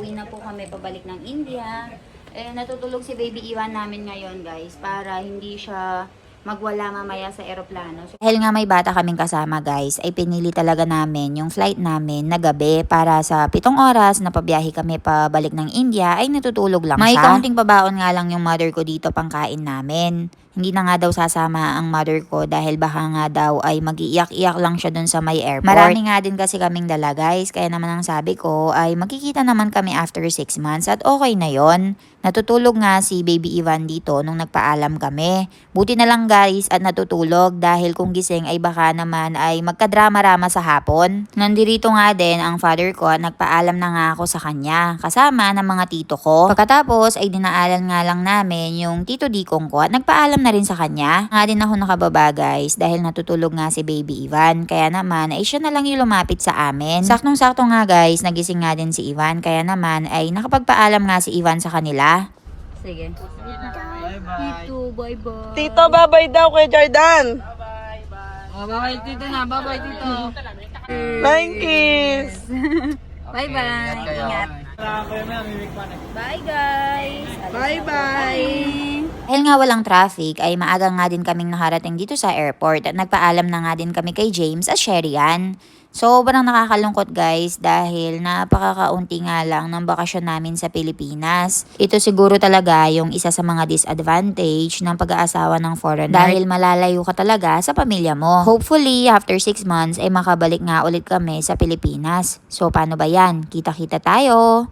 uuwi na po kami pabalik ng India. Natutulog si Baby Iwan namin ngayon guys para hindi siya magwala mamaya sa eroplano. So, dahil nga may bata kaming kasama guys, ay pinili talaga namin yung flight namin na gabi para sa 7 oras na pabiyahe kami pabalik ng India ay natutulog lang siya. May kaunting pabaon nga lang yung mother ko dito pangkain namin. Hindi na nga daw sasama ang mother ko dahil baka nga daw ay mag-iiyak-iyak lang siya dun sa may airport. Marami nga din kasi kaming dala guys, kaya naman ang sabi ko ay magkikita naman kami after 6 months at okay na yon. Natutulog nga si Baby Ivan dito nung nagpaalam kami. Buti na lang guys at natutulog dahil kung gising ay baka naman ay magkadrama-rama sa hapon. Nandirito nga din ang father ko at nagpaalam na nga ako sa kanya kasama ng mga tito ko. Pagkatapos ay dinaalan nga lang namin yung tito Dikong ko at nagpaalam na rin sa kanya. Nga din ako nakababa guys dahil natutulog nga si Baby Ivan. Kaya naman ay siya na lang yung lumapit sa amin. Saktong-sakto nga guys, nagising nga din si Ivan. Kaya naman ay nakapagpaalam nga si Ivan sa kanila. Sige. Bye-bye. Tito, bye-bye. Tito, bye-bye daw kay Jordan. Oh, bye-bye tito na. Bye-bye tito. Flying kiss. Bye-bye. Ingat. Bye guys. Bye-bye. Dahil nga walang traffic ay maaga nga din kaming nakarating dito sa airport at nagpaalam na nga din kami kay James at Sherian. Sobrang nakakalungkot guys dahil napakakaunti nga lang ng bakasyon namin sa Pilipinas. Ito siguro talaga yung isa sa mga disadvantage ng pag-aasawa ng foreigner dahil malalayo ka talaga sa pamilya mo. Hopefully after 6 months ay makabalik nga ulit kami sa Pilipinas. So paano ba yan? Kita-kita tayo!